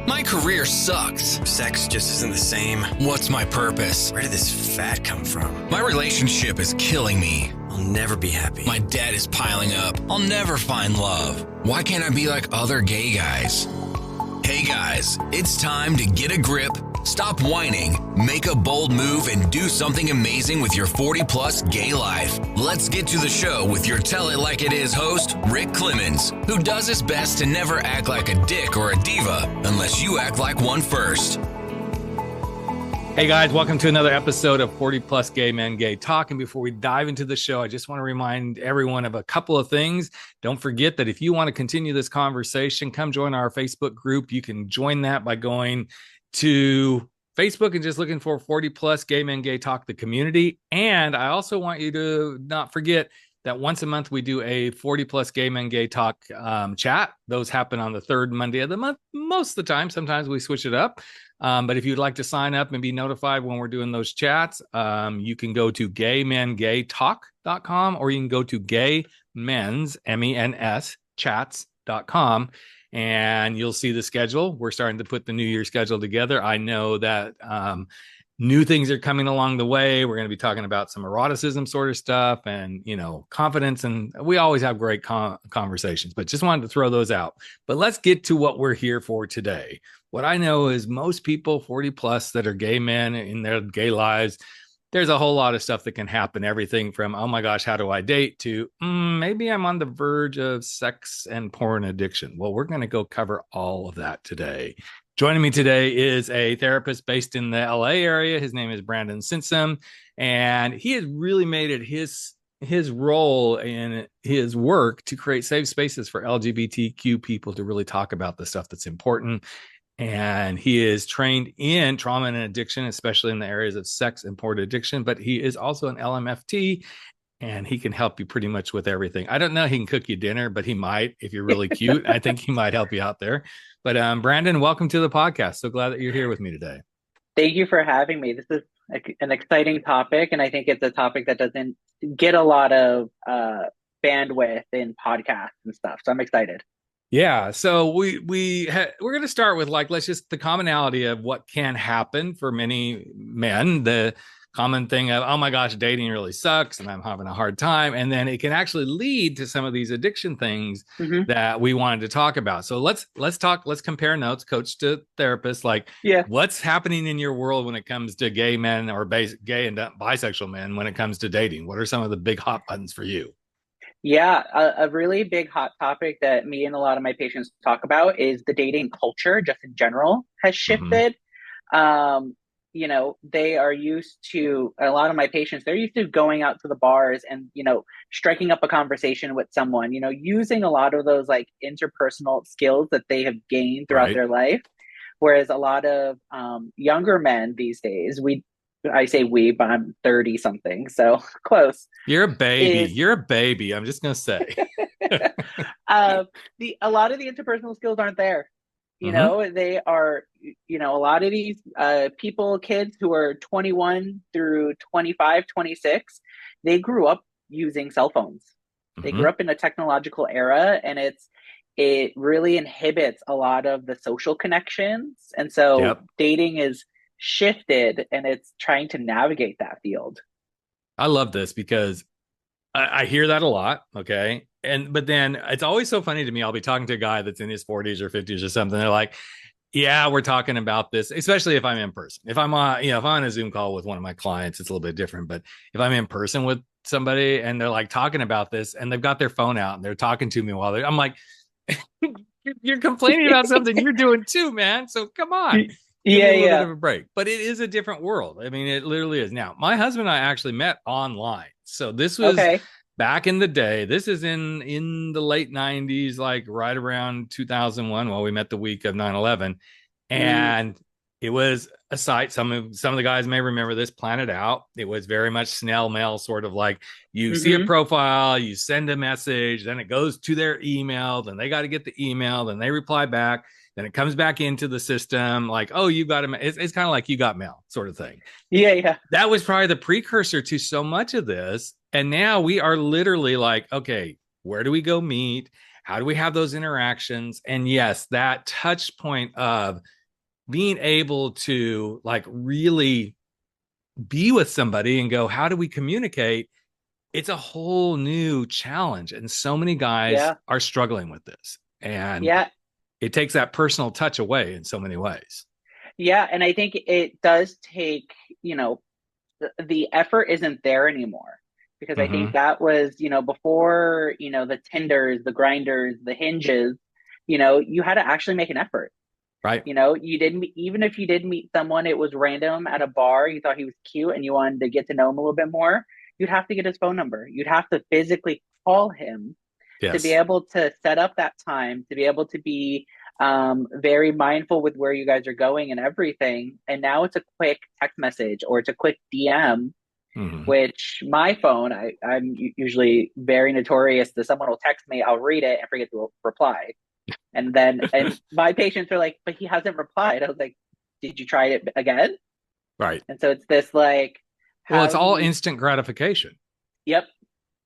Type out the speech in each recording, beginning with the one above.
My career sucks. Sex just isn't the same. What's my purpose? Where did this fat come from? My relationship is killing me. I'll never be happy. My debt is piling up. I'll never find love. Why can't I be like other gay guys? Hey guys, it's time to get a grip, stop whining, make a bold move, and do something amazing with your 40-plus gay life. Let's get to the show with your Tell It Like It Is host, Rick Clemons, who does his best to never act like a dick or a diva unless you act like one first. Hey guys, welcome to another episode of 40 Plus Gay Men Gay Talk. And before we dive into the show, I just want to remind everyone of a couple of things. Don't forget that if you want to continue this conversation, come join our Facebook group. You can join that by going to Facebook and just looking for 40 Plus Gay Men Gay Talk, the community. And I also want you to not forget that once a month we do a 40 Plus Gay Men Gay Talk chat. Those happen on the third Monday of the month most of the time. Sometimes we switch it up. But if you'd like to sign up and be notified when we're doing those chats, you can go to gaymengaytalk.com or you can go to gaymens, MENS, chats.com, and you'll see the schedule. We're starting to put the New Year schedule together. I know that new things are coming along the way. We're going to be talking about some eroticism sort of stuff and, confidence. And we always have great conversations, but just wanted to throw those out. But let's get to what we're here for today. What I know is most people 40 plus that are gay men in their gay lives, there's a whole lot of stuff that can happen. Everything from, oh my gosh, how do I date to maybe I'm on the verge of sex and porn addiction. Well, we're going to go cover all of that today. Joining me today is a therapist based in the LA area. His name is Brandon Simpson, and he has really made it his role in his work to create safe spaces for LGBTQ people to really talk about the stuff that's important. And he is trained in trauma and addiction, especially in the areas of sex and porn addiction, but he is also an LMFT, and he can help you pretty much with everything. I don't know, he can cook you dinner, but he might if you're really cute. I think he might help you out there. But Brandon, welcome to the podcast. So glad that you're here with me today. Thank you for having me. This is an exciting topic, and I think it's a topic that doesn't get a lot of bandwidth in podcasts and stuff. So I'm excited. Yeah, so we're going to start with let's just the commonality of what can happen for many men. The common thing of, oh my gosh, dating really sucks and I'm having a hard time. And then it can actually lead to some of these addiction things that we wanted to talk about. So let's compare notes, coach to therapist, what's happening in your world when it comes to gay men or gay and bisexual men when it comes to dating? What are some of the big hot buttons for you? Yeah, a really big hot topic that me and a lot of my patients talk about is the dating culture just in general has shifted. They are used to, a lot of my patients, they're used to going out to the bars and, striking up a conversation with someone, using a lot of those interpersonal skills that they have gained throughout their life. Whereas a lot of younger men these days, I say we, but I'm 30 something. So close. You're a baby. You're a baby. I'm just going to say. A lot of the interpersonal skills aren't there. They are, a lot of these kids who are 21 through 25, 26, they grew up using cell phones. They grew up in a technological era, and it really inhibits a lot of the social connections. And so dating is shifted, and it's trying to navigate that field. I love this because I hear that a lot. Okay. But then it's always so funny to me. I'll be talking to a guy that's in his 40s or 50s or something. They're like, yeah, we're talking about this, especially if I'm in person. If I'm on, if I'm on a Zoom call with one of my clients, it's a little bit different. But if I'm in person with somebody and they're talking about this and they've got their phone out and they're talking to me I'm like, you're complaining about something you're doing too, man. So come on. Give me a little bit of a break. But it is a different world. I mean, it literally is. Now, my husband and I actually met online. So this was back in the day. This is in the late 90s, right around 2001. Well, we met the week of 9/11. And it was a site. Some of the guys may remember this, Planet Out. It was very much snail mail, sort of you see a profile, you send a message, then it goes to their email, then they got to get the email, then they reply back. Then it comes back into the system oh, you got it. It's kind of like you got mail sort of thing. Yeah. That was probably the precursor to so much of this. And now we are literally okay, where do we go meet? How do we have those interactions? And yes, that touch point of being able to like really be with somebody and go, how do we communicate? It's a whole new challenge. And so many guys Yeah. are struggling with this. And Yeah. it takes that personal touch away in so many ways. Yeah. And I think it does take, you know, the effort isn't there anymore, because I think Mm-hmm. that was, you know, before, you know, the Tinders, the Grinders, the Hinges, you know, you had to actually make an effort. Right. You know, you didn't, even if you did meet someone, it was random at a bar, you thought he was cute and you wanted to get to know him a little bit more, you'd have to get his phone number. You'd have to physically call him to be Yes. able to set up that time, to be able to be very mindful with where you guys are going and everything. And now it's a quick text message or it's a quick DM, Mm-hmm. which my phone, I'm usually very notorious that someone will text me, I'll read it and forget to reply. And then, and my patients are like, but he hasn't replied. I was like, did you try it again? Right. And so it's this like, Well, it's how do all you, instant gratification, yep, a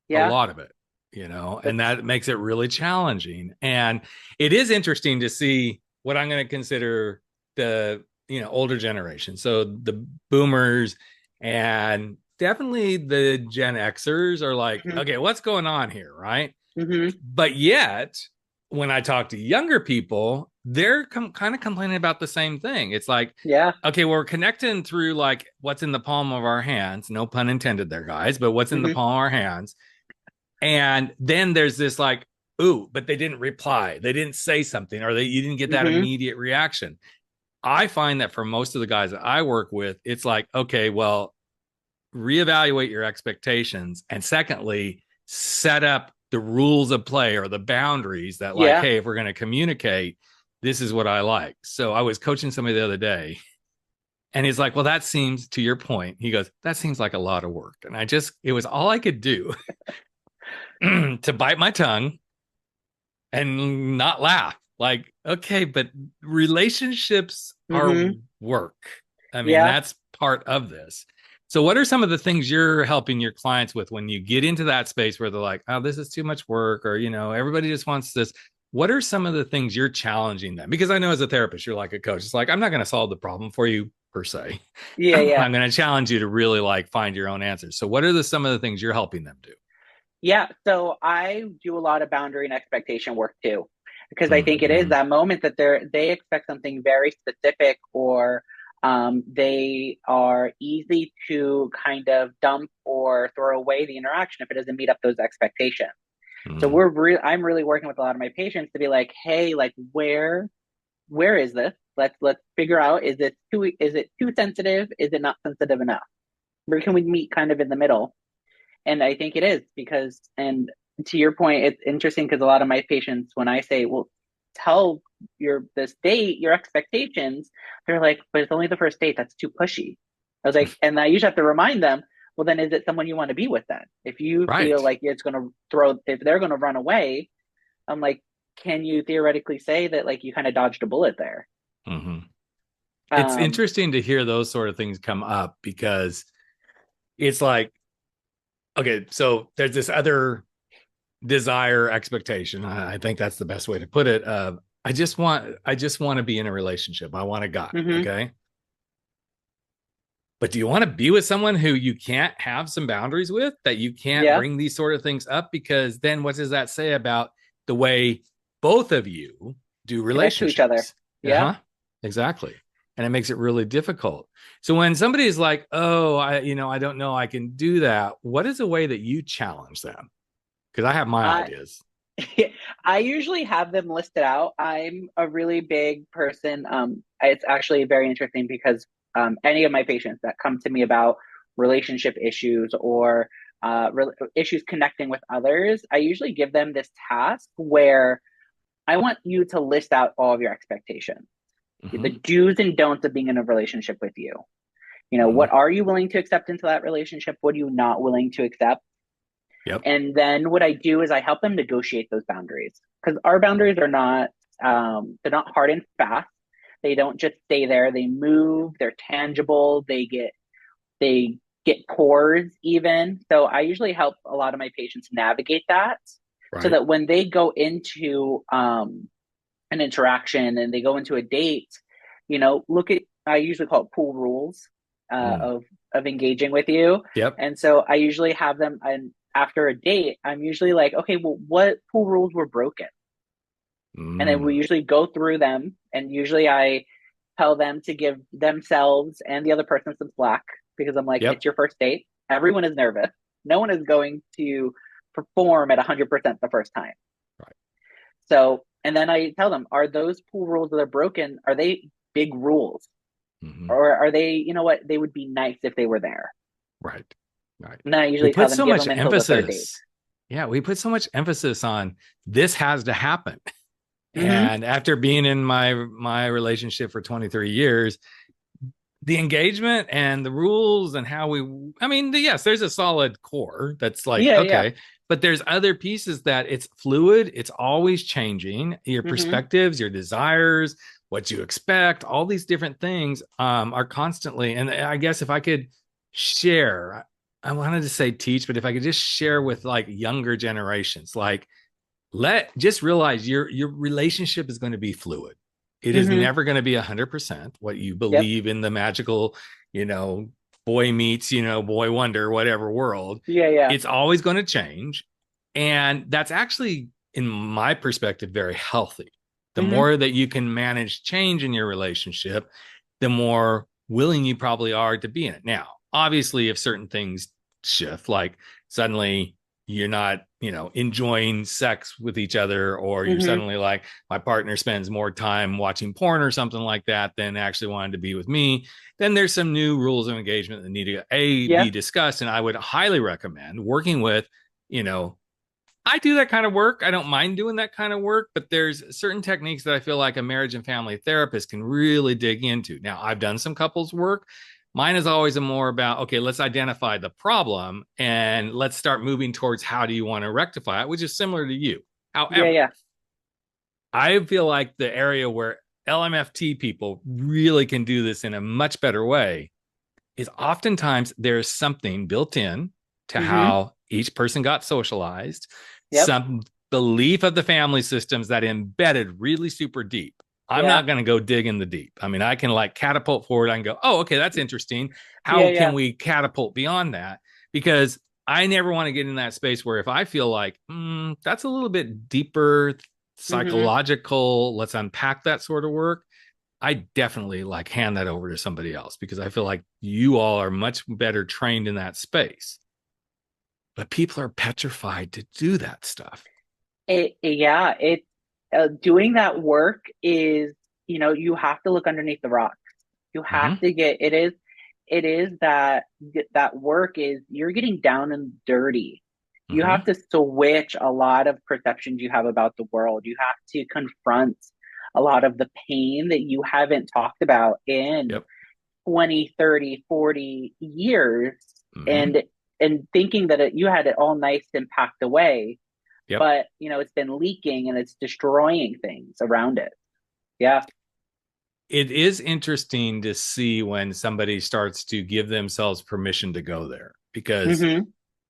yeah, lot of it, you know, but and that makes it really challenging. And it is interesting to see what I'm going to consider the, you know, older generation. So the boomers and definitely the Gen Xers are like, mm-hmm, okay, what's going on here? Right. mm-hmm, But yet, when I talk to younger people, they're kind of complaining about the same thing. It's like, yeah, okay, we're connecting through like what's in the palm of our hands. No pun intended there, guys, but what's in the mm-hmm, palm of our hands. And then there's this like, ooh, but they didn't reply. They didn't say something, or you didn't get that mm-hmm, immediate reaction. I find that for most of the guys that I work with, it's like, okay, well, reevaluate your expectations. And secondly, set up the rules of play or the boundaries that, like, yeah, hey, if we're going to communicate, this is what I like. So I was coaching somebody the other day and he's like, well, that seems, to your point, he goes, that seems like a lot of work. And it was all I could do to bite my tongue and not laugh. Like, okay, but relationships are mm-hmm, work. I mean, yeah. that's part of this. So, what are some of the things you're helping your clients with when you get into that space where they're like, oh, this is too much work, or, you know, everybody just wants this? What are some of the things you're challenging them? Because I know as a therapist, you're like a coach. It's like, I'm not going to solve the problem for you per se. Yeah, yeah. I'm going to challenge you to really like find your own answers. So, what are some of the things you're helping them do? Yeah. So I do a lot of boundary and expectation work too, because I think it is Mm-hmm. that moment that they expect something very specific, or they are easy to kind of dump or throw away the interaction if it doesn't meet up those expectations. So Mm-hmm. I'm really working with a lot of my patients to be like, hey, like where is this? Let's figure out, is it too sensitive? Is it not sensitive enough? Where can we meet kind of in the middle? And I think it is, because, and to your point, it's interesting because a lot of my patients, when I say, well, tell this date, your expectations, they're like, but it's only the first date. That's too pushy. I was like, and I usually have to remind them, well, then is it someone you want to be with then? If you feel Right. like if they're going to run away, I'm like, can you theoretically say that like you kind of dodged a bullet there? Mm-hmm. It's Um, interesting to hear those sort of things come up because it's like, okay, so there's this other desire expectation. I think that's the best way to put it. I just want to be in a relationship. I want a guy. mhm, Okay. But do you want to be with someone who you can't have some boundaries with, that you can't yeah, bring these sort of things up? Because then what does that say about the way both of you do connect to each other. relationships? Yeah. Uh-huh. Exactly. And it makes it really difficult. So when somebody is like, oh, I don't know, I can do that. What is a way that you challenge them? Because I have my I ideas. I usually have them listed out. I'm a really big person. It's actually very interesting because any of my patients that come to me about relationship issues or issues connecting with others, I usually give them this task where I want you to list out all of your expectations, the Mm-hmm. do's and don'ts of being in a relationship with you. You know, Mm-hmm. what are you willing to accept into that relationship? What are you not willing to accept? Yep. And then what I do is I help them negotiate those boundaries, because our boundaries are not they're not hard and fast. They don't just stay there. They move. They're tangible. They get pores even. So I usually help a lot of my patients navigate that, so Right. that when they go into an interaction and they go into a date, I usually call it pool rules Mm. of engaging with you. Yep. And so I usually have them, and after a date, I'm usually like, okay, well, what pool rules were broken? And then we Mm. usually go through them, and usually I tell them to give themselves and the other person some slack, because I'm like, Yep. it's your first date. Everyone is nervous. No one is going to perform at 100% the first time. Right. So, and then I tell them, are those pool rules that are broken, are they big rules? Mm-hmm. Or are they, you know what, they would be nice if they were there? Right. Right. And then I We usually tell put them, so give much them until the third date. emphasis. Yeah, we put so much emphasis on this has to happen. Mm-hmm. And after being in my relationship for 23 years, the engagement and the rules and how yes, there's a solid core that's like, Yeah, yeah. okay, but there's other pieces that it's fluid, it's always changing. Your Mm-hmm. perspectives, your desires, what you expect, all these different things are constantly. And I guess if I could share, I wanted to say teach, but if I could just share with like younger generations, like just realize your relationship is going to be fluid. It is Mm-hmm. never going to be 100% what you Yep. believe in the magical, you know, boy meets, boy wonder, whatever world. Yeah, yeah. It's always going to change. And that's actually, in my perspective, very healthy. The Mm-hmm. more that you can manage change in your relationship, the more willing you probably are to be in it. Now, obviously, if certain things shift, like suddenly you're not, enjoying sex with each other, or you're Mm-hmm. suddenly like, my partner spends more time watching porn or something like that than actually wanting to be with me, then there's some new rules of engagement that need to Yeah. be discussed. And I would highly recommend working with, you know, I do that kind of work. I don't mind doing that kind of work, but there's certain techniques that I feel like a marriage and family therapist can really dig into. Now, I've done some couples work. Mine is always a more about, okay, let's identify the problem and let's start moving towards how do you want to rectify it, which is similar to you. Yeah, However, yeah. I feel like the area where LMFT people really can do this in a much better way is oftentimes there's something built in to Mm-hmm. how each person got socialized, Yep. some belief of the family systems that embedded really super deep. I'm Yeah. not going to go dig in the deep. I mean, I can like catapult forward. I can go, oh, okay, that's interesting. Yeah, How can yeah. we catapult beyond that? Because I never want to get in that space where if I feel like that's a little bit deeper, Mm-hmm. psychological, let's unpack that sort of work. I definitely like hand that over to somebody else because I feel like you all are much better trained in that space. But people are petrified to do that stuff. Yeah, doing that work is, you have to look underneath the rocks. You have Mm-hmm. to it is that work is, you're getting down and dirty. You Mm-hmm. have to switch a lot of perceptions you have about the world. You have to confront a lot of the pain that you haven't talked about in Yep. 20, 30, 40 years, Mm-hmm. and thinking that you had it all nice and packed away, Yep. but it's been leaking and it's destroying things around it. Yeah. It is interesting to see when somebody starts to give themselves permission to go there because Mm-hmm.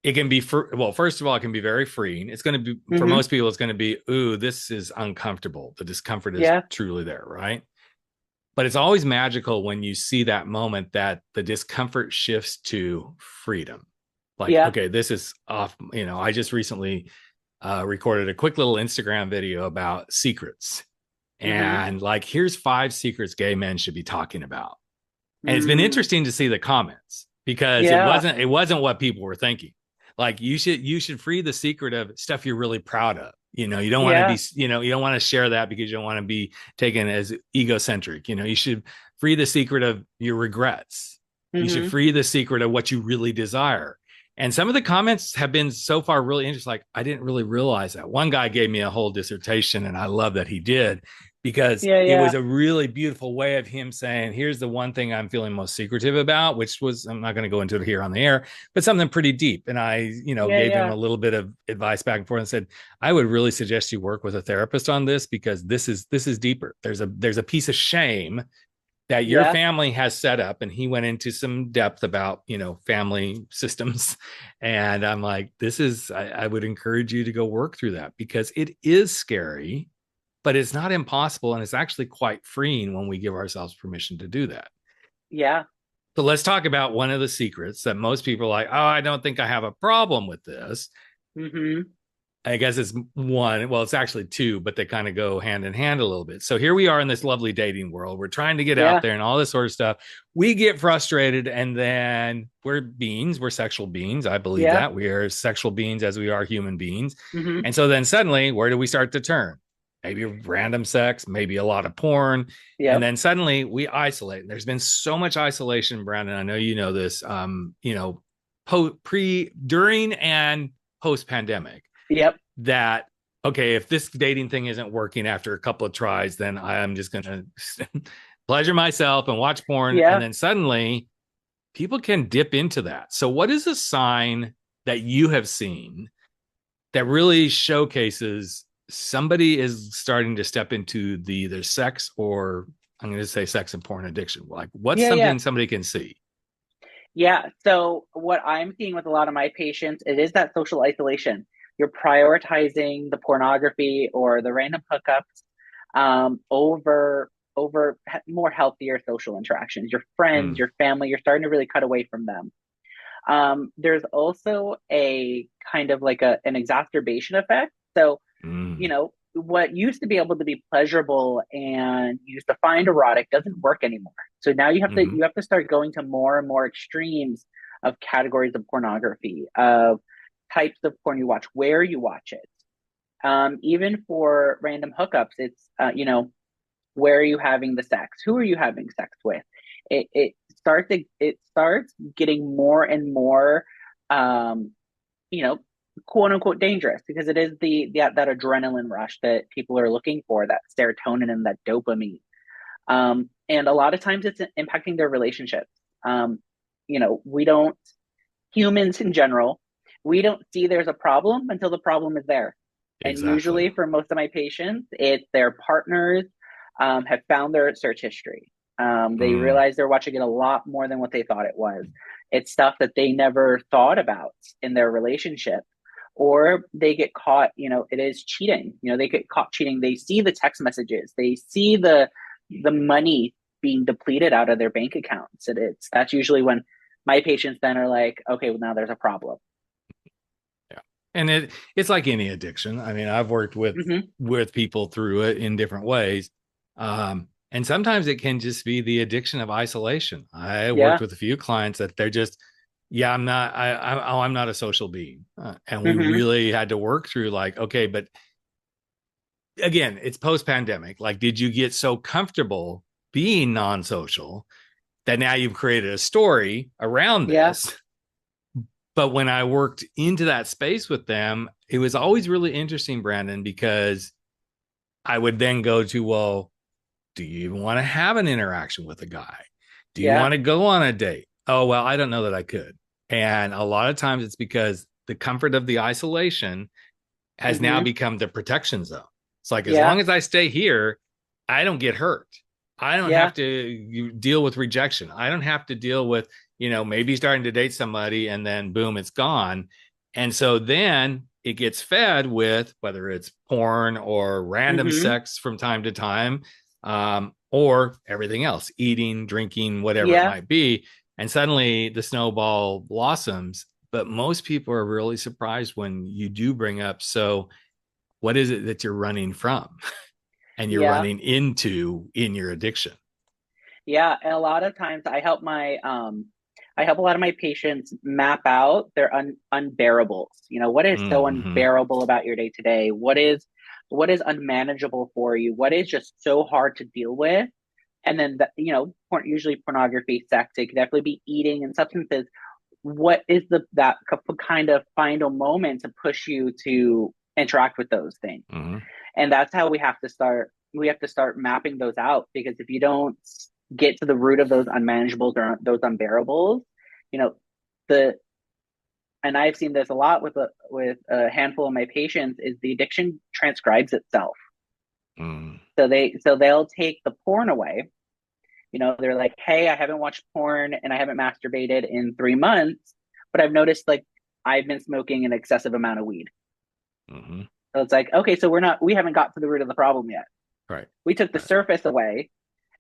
it can be well, first of all, it can be very freeing. It's going to be, for Mm-hmm. most people, it's going to be, ooh, this is uncomfortable. The discomfort is Yeah. truly there, right? But it's always magical when you see that moment that the discomfort shifts to freedom. Like, Yeah. okay, this is off. I just recently recorded a quick little Instagram video about secrets. Mm-hmm. And like, here's 5 secrets gay men should be talking about. And it's been Mm. interesting to see the comments because it Yeah. wasn't what people were thinking. Like you should free the secret of stuff you're really proud of. You don't want to Yeah. be, you don't want to share that because you don't want to be taken as egocentric. You should free the secret of your regrets. You should Mm-hmm. free the secret of what you really desire. And some of the comments have been so far really interesting. Like, I didn't really realize that. One guy gave me a whole dissertation, and I love that he did because Yeah. it Yeah. was a really beautiful way of him saying, here's the one thing I'm feeling most secretive about, which was, I'm not going to go into it here on the air, but something pretty deep. And I, Yeah. gave him Yeah. a little bit of advice back and forth and said, I would really suggest you work with a therapist on this because this is deeper. There's a piece of shame that your Yeah. family has set up. And he went into some depth about, family systems. And I'm like, I would encourage you to go work through that because it is scary but it's not impossible, and it's actually quite freeing when we give ourselves permission to do that. Yeah. So let's talk about one of the secrets that most people are like, oh, I don't think I have a problem with this. Mm-hmm. I guess it's one. Well, it's actually two, but they kind of go hand in hand a little bit. So here we are in this lovely dating world. We're trying to get Yeah. out there and all this sort of stuff. We get frustrated, and then we're beings. We're sexual beings. I believe Yeah. that we are sexual beings as we are human beings. Mm-hmm. And so then suddenly, where do we start to turn? Maybe random sex, maybe a lot of porn. Yeah. And then suddenly we isolate. There's been so much isolation, Brandon. I know you know this, during and post pandemic. Yep. That, okay, if this dating thing isn't working after a couple of tries, then I am just going to pleasure myself and watch porn. Yeah. And then suddenly people can dip into that. So what is a sign that you have seen that really showcases somebody is starting to step into the either sex or, I'm going to say, sex and porn addiction? Like, what's something somebody can see? Yeah. So what I'm seeing with a lot of my patients, it is that social isolation. You're prioritizing the pornography or the random hookups over more healthier social interactions. Your friends, your family, you're starting to really cut away from them. There's also a kind of like an exacerbation effect. So, what used to be able to be pleasurable and used to find erotic doesn't work anymore. So now you have to start going to more and more extremes of categories of pornography, of types of porn you watch, where you watch it. Even for random hookups, it's where are you having the sex? Who are you having sex with? It starts getting more and more quote unquote dangerous, because it is that adrenaline rush that people are looking for, that serotonin and that dopamine. And a lot of times it's impacting their relationships. We don't, humans in general, we don't see there's a problem until the problem is there. Exactly. And usually for most of my patients, it's their partners have found their search history. They realize they're watching it a lot more than what they thought it was. It's stuff that they never thought about in their relationship. Or they get caught, it is cheating. They get caught cheating. They see the text messages. They see the money being depleted out of their bank accounts. That's usually when my patients then are like, okay, well, now there's a problem. Yeah. And it's like any addiction. I mean, I've worked with people through it in different ways. And sometimes it can just be the addiction of isolation. I worked with a few clients that they're just, I'm not a social being. And we really had to work through like, okay, but again, it's post-pandemic. Like, did you get so comfortable being non-social that now you've created a story around this? But when I worked into that space with them, it was always really interesting, Brandon, because I would then go to, well, do you even want to have an interaction with a guy? Do you want to go on a date? Oh, well, I don't know that I could. And a lot of times it's because the comfort of the isolation has now become the protection zone. It's like, as long as I stay here, I don't get hurt. I don't have to deal with rejection. I don't have to deal with, maybe starting to date somebody and then boom, it's gone. And so then it gets fed with whether it's porn or random sex from time to time, or everything else, eating, drinking, whatever it might be. And suddenly the snowball blossoms. But most people are really surprised when you do bring up, so what is it that you're running from and you're running into in your addiction? Yeah. And a lot of times I help a lot of my patients map out their unbearables. What is so unbearable about your day to day? What is unmanageable for you? What is just so hard to deal with? And then, usually pornography, sex, it could definitely be eating and substances. What is that kind of final moment to push you to interact with those things? And that's how we have to start. We have to start mapping those out, because if you don't get to the root of those unmanageables or those unbearables, and I've seen this a lot with a handful of my patients, is the addiction transcribes itself. So they'll take the porn away. They're like, hey, I haven't watched porn and I haven't masturbated in 3 months, but I've noticed like I've been smoking an excessive amount of weed. So it's like, okay, so we haven't got to the root of the problem yet. Right. We took the Right. surface away,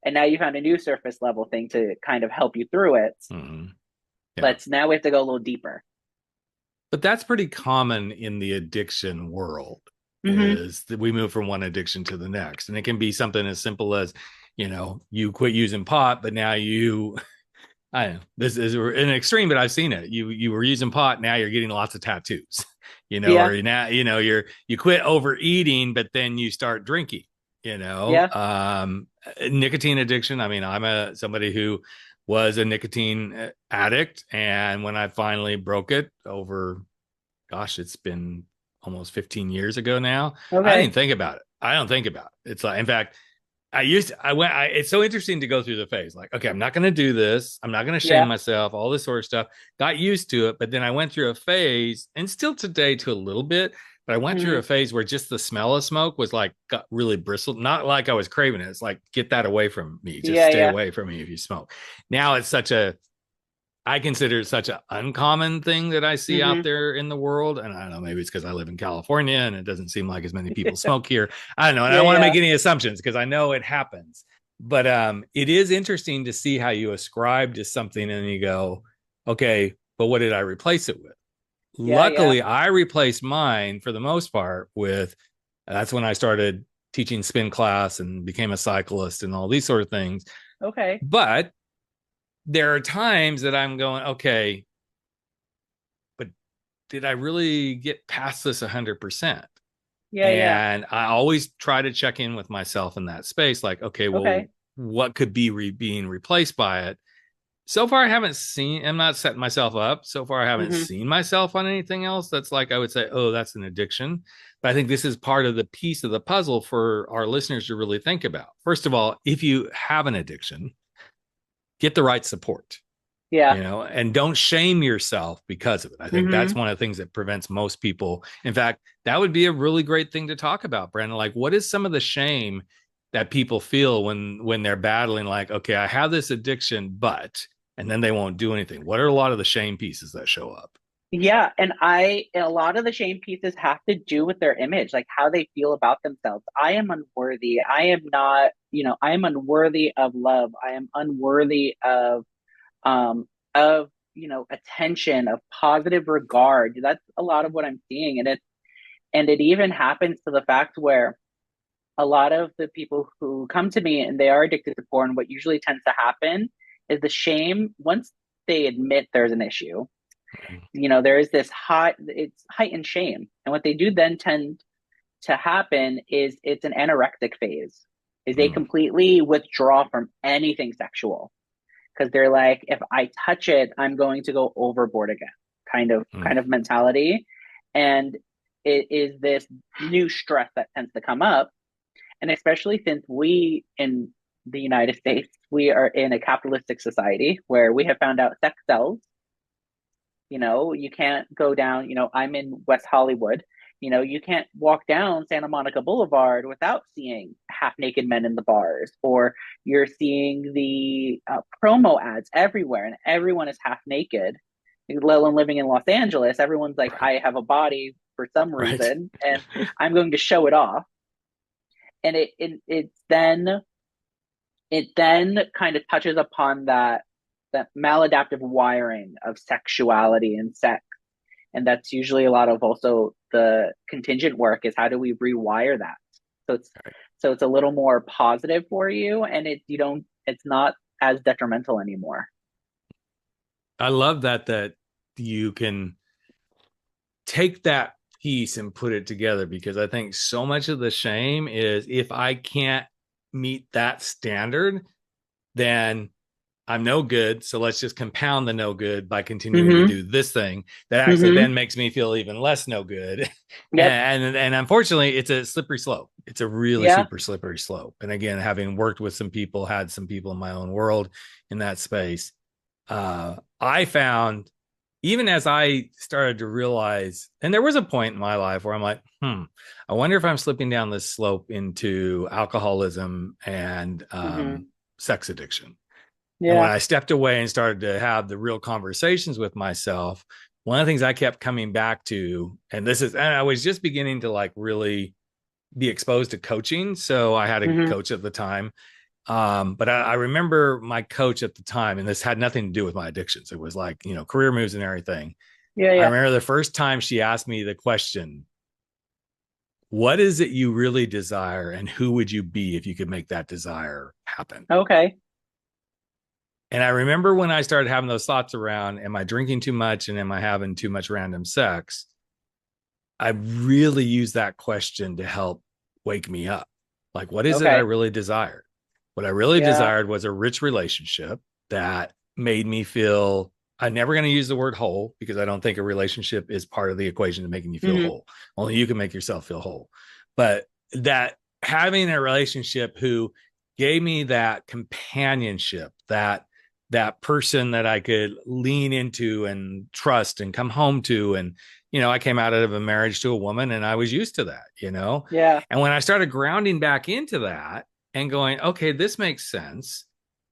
and now you found a new surface level thing to kind of help you through it. Mm-hmm. Yeah. But now we have to go a little deeper. But that's pretty common in the addiction world, Mm-hmm. is that we move from one addiction to the next. And it can be something as simple as, you quit using pot, but now I don't know, this is an extreme, but I've seen it. You were using pot, now you're getting lots of tattoos, Yeah. or now, you quit overeating, but then you start drinking, Yeah. Nicotine addiction. I mean, I'm somebody who was a nicotine addict. And when I finally broke it over, gosh, it's been almost 15 years ago now. I Okay. didn't think about it. I don't think about it. It's like, in fact, it's so interesting to go through the phase. Like, okay, I'm not going to do this. I'm not going to shame Yeah. myself, all this sort of stuff. Got used to it. But then I went through a phase, and still today to a little bit, but I went through a Mm-hmm. phase where just the smell of smoke was like, got really bristled. Not like I was craving it. It's like, get that away from me. Just Yeah. stay Yeah. away from me if you smoke. Now I consider it such an uncommon thing that I see out Mm-hmm. there in the world. And I don't know, maybe it's because I live in California and it doesn't seem like as many people smoke here. I don't know. And I Yeah. don't want to Yeah. make any assumptions because I know it happens. But it is interesting to see how you ascribe to something and you go, okay, but what did I replace it with? Yeah. Yeah. Luckily, I replaced mine for the most part with, that's when I started teaching spin class and became a cyclist and all these sort of things. Okay. But there are times that I'm going, okay, but did I really get past this 100%? Yeah. Yeah. And I always try to check in with myself in that space. Like, okay, well, Okay. what could be being replaced by it? So far, I'm not setting myself up. So far, I haven't Mm-hmm. seen myself on anything else that's like, I would say, oh, that's an addiction. But I think this is part of the piece of the puzzle for our listeners to really think about. First of all, if you have an addiction, get the right support, Yeah. and don't shame yourself because of it. I think that's Mm-hmm. one of the things that prevents most people. In fact, that would be a really great thing to talk about, Brandon. Like, what is some of the shame that people feel when they're battling, like, okay, I have this addiction, and then they won't do anything? What are a lot of the shame pieces that show up? Yeah, and a lot of the shame pieces have to do with their image, like how they feel about themselves. I am unworthy. I am not, I am unworthy of love. I am unworthy of, attention, of positive regard. That's a lot of what I'm seeing. And it even happens to the fact where a lot of the people who come to me and they are addicted to porn, what usually tends to happen is the shame, once they admit there's an issue, there is it's heightened shame. And what they do then tend to happen is it's an anorectic phase, is they Mm, completely withdraw from anything sexual. Because they're like, if I touch it, I'm going to go overboard again, kind of mentality. And it is this new stress that tends to come up. And especially since we in the United States, we are in a capitalistic society where we have found out sex sells. You can't go down, I'm in West Hollywood. You can't walk down Santa Monica Boulevard without seeing half naked men in the bars, or you're seeing the promo ads everywhere, and everyone is half naked. Let alone living in Los Angeles, everyone's like, right. I have a body for some Right. reason, and I'm going to show it off. And it then kind of touches upon that maladaptive wiring of sexuality and sex. And that's usually a lot of also the contingent work, is how do we rewire that? So it's Right. so it's a little more positive for you, and it's not as detrimental anymore. I love that you can take that piece and put it together, because I think so much of the shame is, if I can't meet that standard, then I'm no good. So let's just compound the no good by continuing to Mm-hmm. do this thing that actually Mm-hmm. then makes me feel even less no good. Yep. And unfortunately, it's a slippery slope. It's a really Yeah. super slippery slope. And again, having worked with some people, had some people in my own world in that space, I found, even as I started to realize, and there was a point in my life where I'm like, I wonder if I'm slipping down this slope into alcoholism and Mm-hmm. sex addiction. And when Yeah. I stepped away and started to have the real conversations with myself, one of the things I kept coming back to, and I was just beginning to like really be exposed to coaching. So I had a Mm-hmm. coach at the time. But I remember my coach at the time, and this had nothing to do with my addictions. It was like, career moves and everything. Yeah, I yeah. remember the first time she asked me the question, what is it you really desire, and who would you be if you could make that desire happen? Okay. And I remember when I started having those thoughts around, am I drinking too much and am I having too much random sex? I really used that question to help wake me up. Like, what is it I Okay. really desired? What I really Yeah. desired was a rich relationship that made me feel, I'm never going to use the word whole because I don't think a relationship is part of the equation to making you feel Mm-hmm. whole. Only you can make yourself feel whole. But that having a relationship who gave me that companionship, that person that I could lean into and trust and come home to. And, I came out of a marriage to a woman and I was used to that. Yeah. And when I started grounding back into that and going, okay, this makes sense,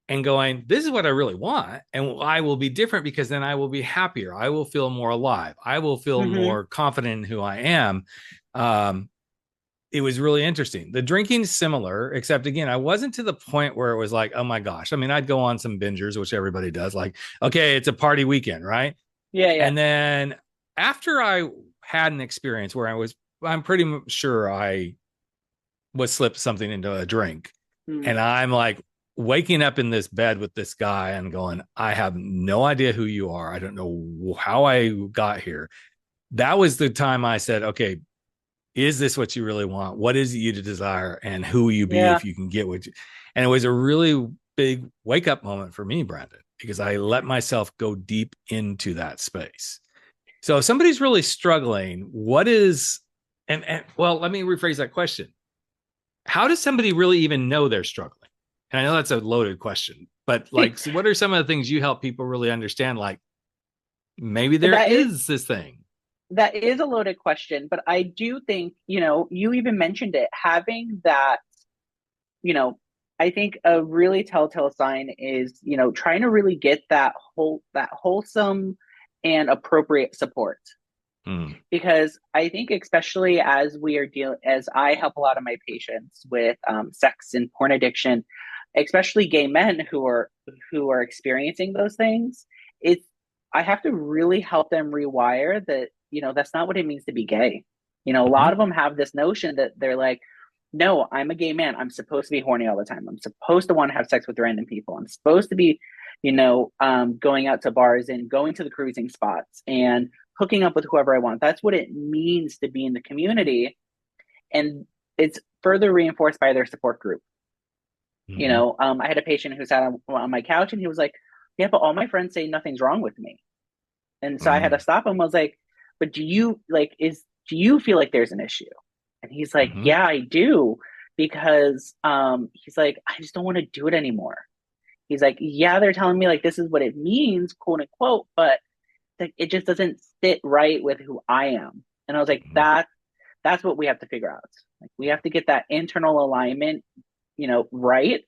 and going, this is what I really want. And I will be different because then I will be happier. I will feel more alive. I will feel Mm-hmm. more confident in who I am. It was really interesting. The drinking's similar, except again, I wasn't to the point where it was like, oh my gosh. I mean, I'd go on some bingers, which everybody does, like, okay, it's a party weekend, right? Yeah, yeah. And then after I had an experience where I'm pretty sure I was slipped something into a drink. Mm. And I'm like waking up in this bed with this guy and going, I have no idea who you are. I don't know how I got here. That was the time I said, okay, is this what you really want? What is it you to desire? And who will you be Yeah. if you can get what you, and it was a really big wake up moment for me, Brandon, because I let myself go deep into that space. So if somebody's really struggling, what is, and well, let me rephrase that question. How does somebody really even know they're struggling? And I know that's a loaded question, but like, so what are some of the things you help people really understand? Like, maybe there That is is this thing. that is a loaded question, but I do think, you even mentioned it, having that, you know, I think a really telltale sign is, trying to really get that wholesome and appropriate support. Hmm. Because I think, especially as I help a lot of my patients with sex and porn addiction, especially gay men who are experiencing those things, it's I have to really help them rewire that, that's not what it means to be gay. A lot Mhm. of them have this notion that they're like, no, I'm a gay man. I'm supposed to be horny all the time. I'm supposed to want to have sex with random people. I'm supposed to be, going out to bars and going to the cruising spots and hooking up with whoever I want. That's what it means to be in the community. And it's further reinforced by their support group. Mhm. I had a patient who sat on my couch and he was like, yeah, but all my friends say nothing's wrong with me. And so I had to Mhm. stop him. I was like, but do you feel like there's an issue? And he's like, Mhm. yeah, I do. Because he's like, I just don't want to do it anymore. He's like, yeah, they're telling me like this is what it means, quote unquote, but like it just doesn't sit right with who I am. And I was like, Mhm. that's what we have to figure out. Like we have to get that internal alignment, right,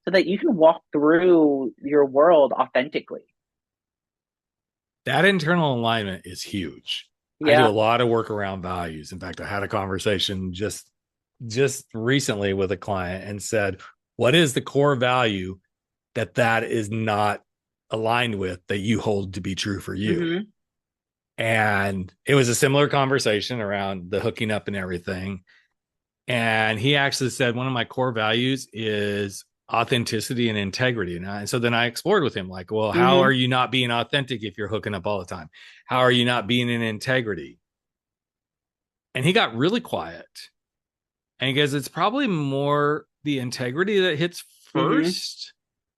so that you can walk through your world authentically. That internal alignment is huge. I do a Yeah. lot of work around values. In fact, I had a conversation just recently with a client and said, what is the core value that is not aligned with that you hold to be true for you? Mm-hmm. And it was a similar conversation around the hooking up and everything. And he actually said, one of my core values is authenticity and integrity. And so then I explored with him, like, well, how Mm-hmm. are you not being authentic if you're hooking up all the time? How are you not being in integrity? And he got really quiet. And he goes, it's probably more the integrity that hits Mm-hmm. first.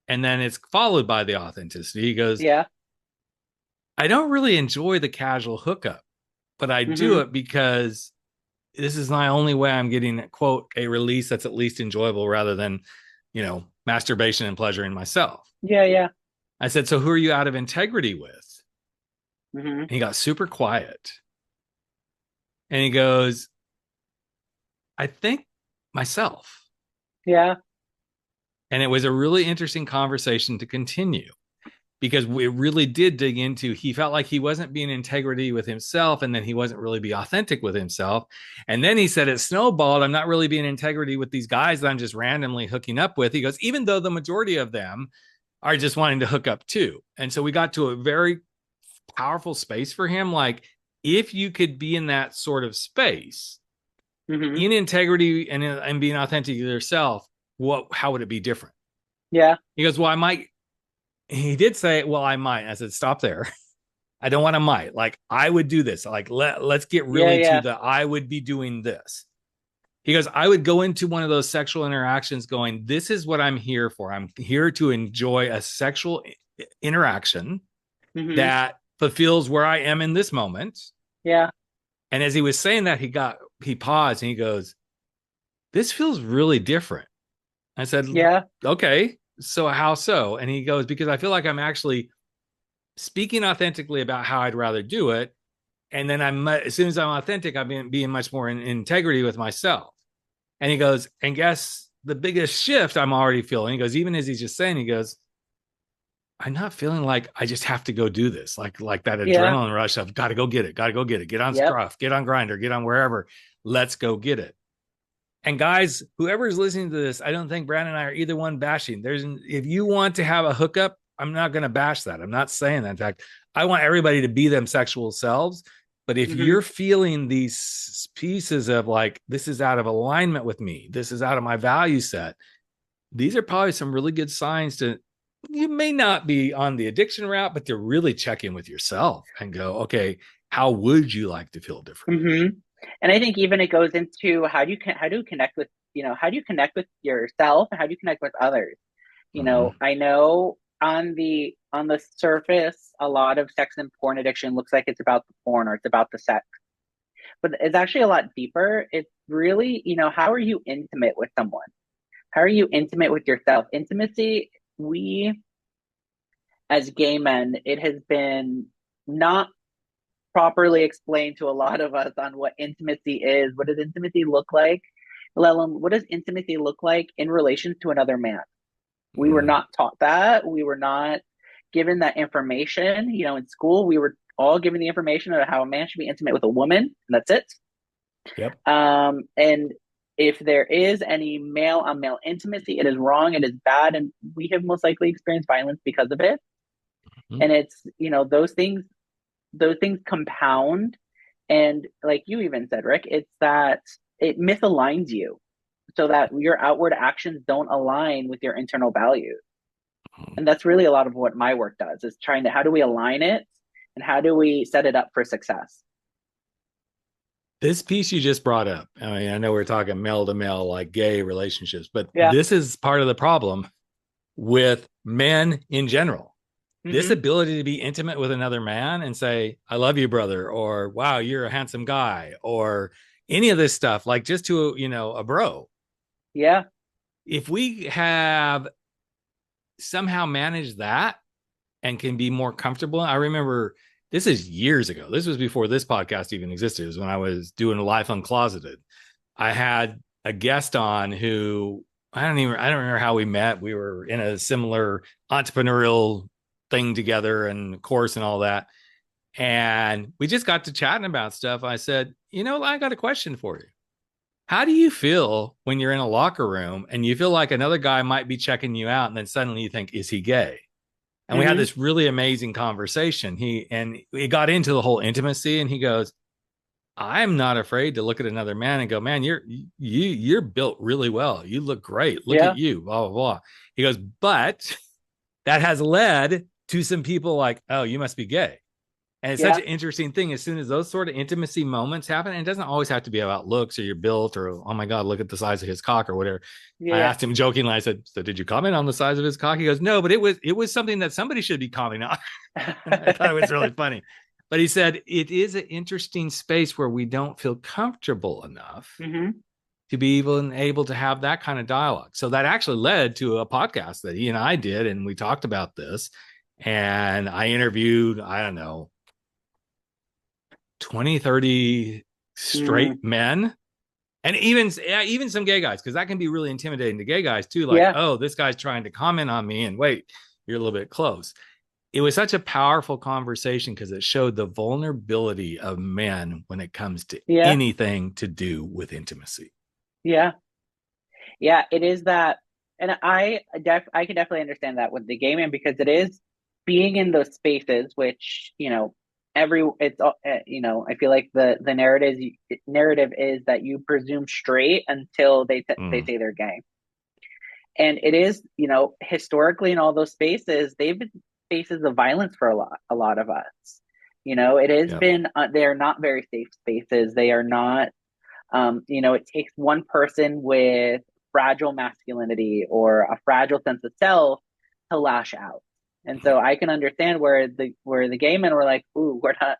And then it's followed by the authenticity. He goes, Yeah. I don't really enjoy the casual hookup, but I do Mm-hmm. it because this is my only way I'm getting, quote, a release that's at least enjoyable rather than, masturbation and pleasuring myself. Yeah. Yeah. I said, so who are you out of integrity with? Mm-hmm. And he got super quiet. And he goes, I think myself. Yeah. And it was a really interesting conversation to continue because we really did dig into, he felt like he wasn't being integrity with himself, and then he wasn't really being authentic with himself. And then he said it snowballed. I'm not really being integrity with these guys that I'm just randomly hooking up with. He goes, even though the majority of them are just wanting to hook up too. And so we got to a very powerful space for him. Like, if you could be in that sort of space, in integrity and being authentic to yourself, how would it be different? Yeah. He goes, well, I might. He did say, well, I might. I said, stop there. I don't want to might. Like, I would do this. Like, let's get really to the, I would be doing this. He goes, I would go into one of those sexual interactions going, this is what I'm here for. I'm here to enjoy a sexual interaction that fulfills where I am in this moment. Yeah. And as he was saying that, he paused and he goes, this feels really different. I said, yeah, okay. So how so? And he goes, because I feel like I'm actually speaking authentically about how I'd rather do it. And then as soon as I'm authentic, I'm being much more in integrity with myself. And he goes, and guess the biggest shift I'm already feeling. He goes, even as he's just saying, he goes, I'm not feeling like I just have to go do this. Like that adrenaline rush of got to go get it. Get on Scruff, get on Grindr, get on wherever. Let's go get it. And guys, whoever is listening to this, I don't think Brad and I are either one bashing. If you want to have a hookup, I'm not going to bash that. I'm not saying that. In fact, I want everybody to be them sexual selves. But if you're feeling these pieces of like, this is out of alignment with me, this is out of my value set, these are probably some really good signs to, you may not be on the addiction route, but to really check in with yourself and go, okay, how would you like to feel different? And I think even it goes into how do you connect with, how do you connect with yourself and how do you connect with others? I know on the surface, a lot of sex and porn addiction looks like it's about the porn or it's about the sex, but it's actually a lot deeper. It's really, how are you intimate with someone? How are you intimate with yourself? Intimacy, we as gay men, it has been not properly explained to a lot of us on what intimacy is. What does intimacy look like? Let alone, what does intimacy look like in relation to another man? We were not taught that. We were not given that information. In school, we were all given the information of how a man should be intimate with a woman, and that's it. Yep. And if there is any male on male intimacy, it is wrong, it is bad, and we have most likely experienced violence because of it. And it's, those things compound. And like you even said, Rick, it's that it misaligns you so that your outward actions don't align with your internal values. And that's really a lot of what my work does, is trying to, how do we align it and how do we set it up for success? This piece you just brought up, I mean, I know we're talking male to male, like gay relationships, but this is part of the problem with men in general. This ability to be intimate with another man and say, I love you, brother, or wow, you're a handsome guy, or any of this stuff, like just to, a bro. Yeah. If we have somehow managed that and can be more comfortable. I remember this is years ago. This was before this podcast even existed. It was when I was doing Life Uncloseted. I had a guest on who I don't remember how we met. We were in a similar entrepreneurial thing together and course and all that. And we just got to chatting about stuff. I said, I got a question for you. How do you feel when you're in a locker room and you feel like another guy might be checking you out and then suddenly you think, is he gay? And we had this really amazing conversation. He got into the whole intimacy and he goes, I'm not afraid to look at another man and go, man, you're built really well. You look great. Look at you, blah, blah, blah. He goes, but that has led to some people like, oh, you must be gay. And it's such an interesting thing. As soon as those sort of intimacy moments happen, and it doesn't always have to be about looks or you're built or, oh my God, look at the size of his cock or whatever. I asked him jokingly, I said, so did you comment on the size of his cock? He goes, no, but it was something that somebody should be commenting on. I thought it was really funny. But he said, it is an interesting space where we don't feel comfortable enough to be able to have that kind of dialogue. So that actually led to a podcast that he and I did. And we talked about this. And I interviewed, I don't know, 20, 30 straight men. And even some gay guys, because that can be really intimidating to gay guys too. Like, oh, this guy's trying to comment on me and wait, you're a little bit close. it was such a powerful conversation because it showed the vulnerability of men when it comes to anything to do with intimacy. Yeah. Yeah, it is that. And I can definitely understand that with the gay man, because it is being in those spaces, which, it's I feel like the narrative is that you presume straight until they say they're gay. And it is, historically in all those spaces, they've been spaces of violence for a lot of us. It has been, they are not very safe spaces. They are not, it takes one person with fragile masculinity or a fragile sense of self to lash out. And so I can understand where the gay men were like, ooh, we're not,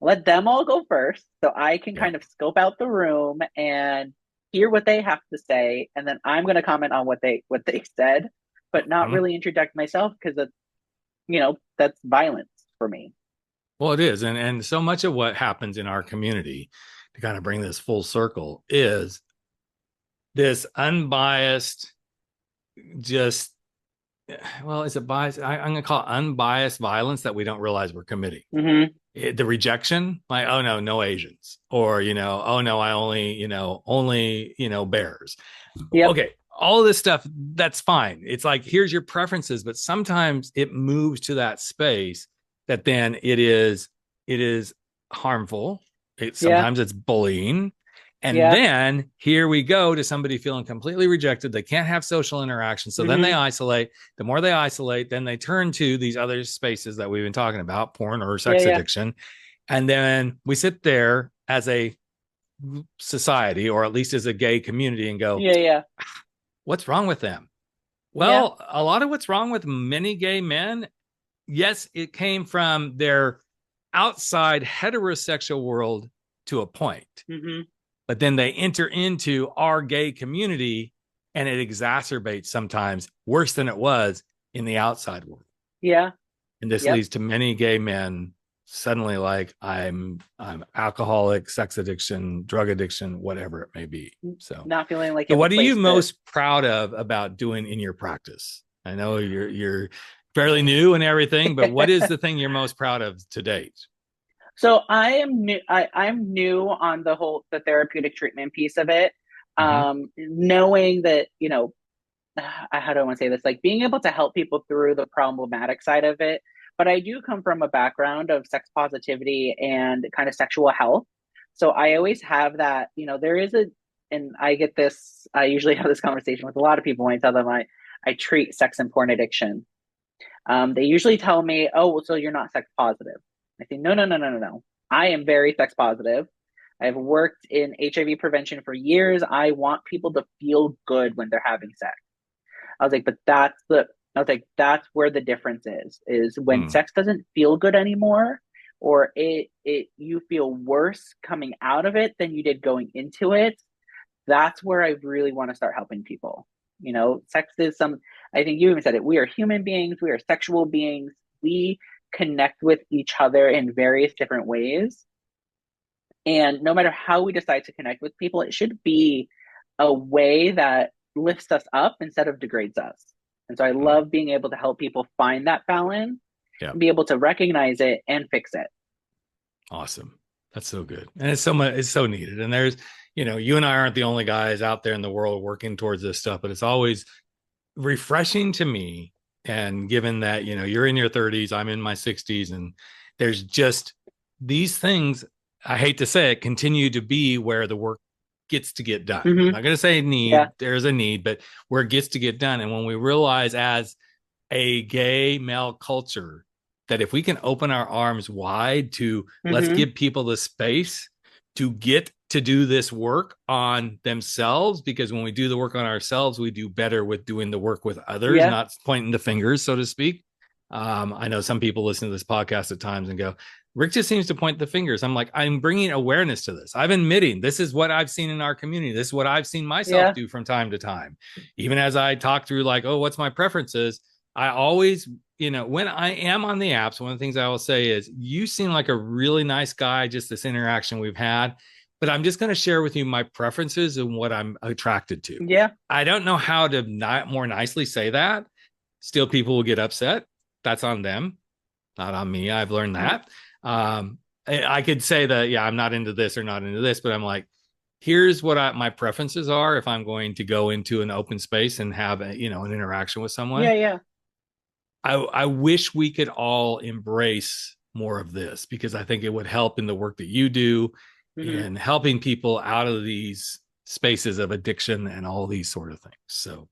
let them all go first. So I can kind of scope out the room and hear what they have to say. And then I'm going to comment on what they said, but not really interject myself, because that's violence for me. Well, it is. And so much of what happens in our community, to kind of bring this full circle, is this unbiased, is it biased? I'm going to call it unbiased violence that we don't realize we're committing. The rejection, like, oh no Asians, or, oh no, I only bears. Okay. All of this stuff, that's fine. It's like, here's your preferences, but sometimes it moves to that space that then it is harmful. Sometimes it's bullying. And then here we go to somebody feeling completely rejected. They can't have social interaction. So then they isolate. The more they isolate, then they turn to these other spaces that we've been talking about, porn or sex addiction. And then we sit there as a society, or at least as a gay community, and go, what's wrong with them? Well, a lot of what's wrong with many gay men, yes, it came from their outside heterosexual world to a point. But then they enter into our gay community and it exacerbates sometimes worse than it was in the outside world. Yeah. And this leads to many gay men suddenly like, I'm alcoholic, sex addiction, drug addiction, whatever it may be. So not feeling like. So what are you most proud of about doing in your practice? I know you're fairly new and everything, but what is the thing you're most proud of to date? So I am new. I'm new on the therapeutic treatment piece of it. Knowing that, how do I want to say this? Like, being able to help people through the problematic side of it. But I do come from a background of sex positivity and kind of sexual health. So I always have that, there is and I get this, I usually have this conversation with a lot of people when I tell them I treat sex and porn addiction. They usually tell me, oh, well, so you're not sex positive. I say, no. I am very sex positive. I've worked in HIV prevention for years. I want people to feel good when they're having sex. I was like, but that's where the difference is when sex doesn't feel good anymore, or you feel worse coming out of it than you did going into it. That's where I really want to start helping people. Sex is I think you even said it. We are human beings. We are sexual beings. We connect with each other in various different ways. And no matter how we decide to connect with people, it should be a way that lifts us up instead of degrades us. And so I love being able to help people find that balance, and be able to recognize it and fix it. Awesome. That's so good. And it's so needed. And there's, you and I aren't the only guys out there in the world working towards this stuff, but it's always refreshing to me. And given that, you're in your 30s, I'm in my 60s, and there's just these things, I hate to say it, continue to be where the work gets to get done. I'm not going to say need, there's a need, but where it gets to get done. And when we realize as a gay male culture that if we can open our arms wide to let's give people the space to get to do this work on themselves, because when we do the work on ourselves, we do better with doing the work with others, not pointing the fingers, so to speak. I know some people listen to this podcast at times and go, Rick just seems to point the fingers. I'm like, I'm bringing awareness to this. I'm admitting this is what I've seen in our community. This is what I've seen myself do from time to time. Even as I talk through like, oh, what's my preferences? I always, when I am on the apps, one of the things I will say is, you seem like a really nice guy, just this interaction we've had. But I'm just going to share with you my preferences and what I'm attracted to. I don't know how to more nicely say that. Still, people will get upset. that's on them, not on me. I've learned that. I could say that, yeah, I'm not into this or not into this, but I'm like, here's what my preferences are if I'm going to go into an open space and have an interaction with someone. Yeah. I wish we could all embrace more of this, because I think it would help in the work that you do in helping people out of these spaces of addiction and all these sort of things. So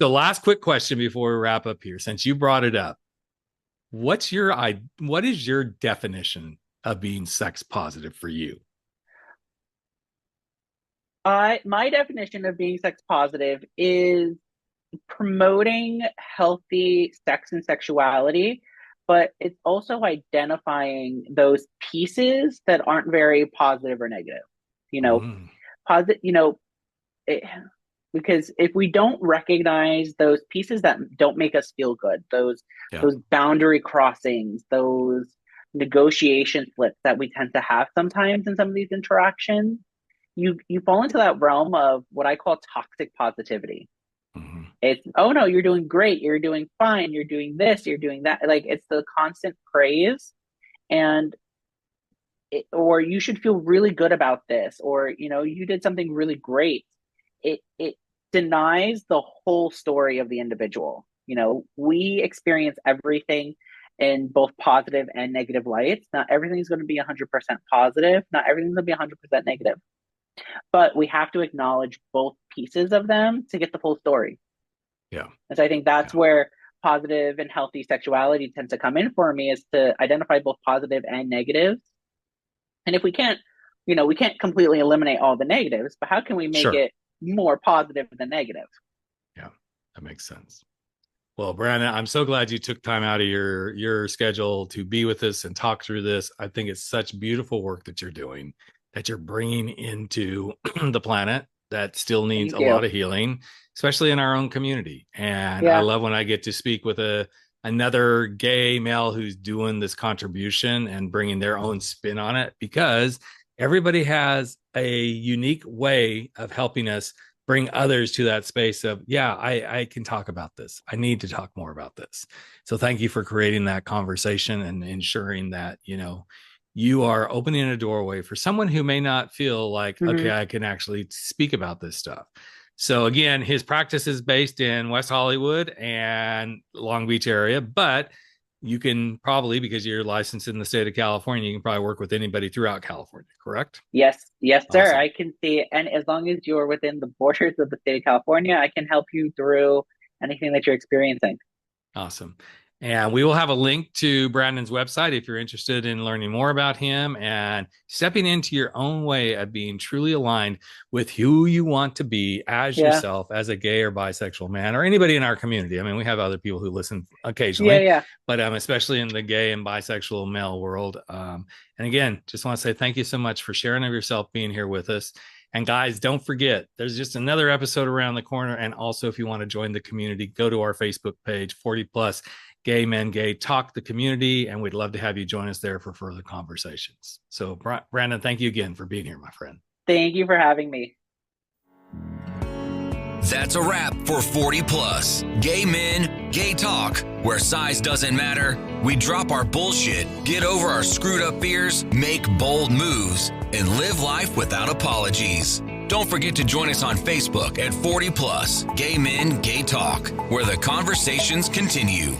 last quick question before we wrap up here, since you brought it up, what is your definition of being sex positive for you? My definition of being sex positive is promoting healthy sex and sexuality, but it's also identifying those pieces that aren't very positive or negative. Positive, because if we don't recognize those pieces that don't make us feel good, those boundary crossings, those negotiation slips that we tend to have sometimes in some of these interactions, you fall into that realm of what I call toxic positivity. It's, oh no, you're doing great, you're doing fine, you're doing this, you're doing that. Like, it's the constant praise, or you should feel really good about this, or you did something really great. It denies the whole story of the individual. We experience everything in both positive and negative lights. Not everything's going to be 100% positive. Not everything's going to be 100% negative. But we have to acknowledge both pieces of them to get the full story. Yeah. And so I think that's where positive and healthy sexuality tends to come in for me, is to identify both positive and negatives. And if we can't, we can't completely eliminate all the negatives, but how can we make it more positive than negative? Yeah, that makes sense. Well, Brandon, I'm so glad you took time out of your schedule to be with us and talk through this. I think it's such beautiful work that you're doing, that you're bringing into the planet that still needs a lot of healing, especially in our own community. And I love when I get to speak with another gay male who's doing this contribution and bringing their own spin on it, because everybody has a unique way of helping us bring others to that space of, I can talk about this. I need to talk more about this. So thank you for creating that conversation and ensuring that, you are opening a doorway for someone who may not feel like, okay, I can actually speak about this stuff. So again, his practice is based in West Hollywood and Long Beach area, but you can probably, because you're licensed in the state of California, you can probably work with anybody throughout California, correct? Yes, sir. Awesome. I can see, and as long as you're within the borders of the state of California, I can help you through anything that you're experiencing. Awesome. And we will have a link to Brandon's website if you're interested in learning more about him and stepping into your own way of being truly aligned with who you want to be as yourself, as a gay or bisexual man, or anybody in our community. I mean, we have other people who listen occasionally, but especially in the gay and bisexual male world. And again, just want to say thank you so much for sharing of yourself, being here with us. And guys, don't forget, there's just another episode around the corner. And also, if you want to join the community, go to our Facebook page, 40 Plus Gay Men Gay Talk, the community, and we'd love to have you join us there for further conversations. So, Brandon, thank you again for being here, my friend. Thank you for having me. That's a wrap for 40 Plus Gay Men Gay Talk, where size doesn't matter. We drop our bullshit, get over our screwed up fears, make bold moves, and live life without apologies. Don't forget to join us on Facebook at 40 Plus Gay Men Gay Talk, where the conversations continue.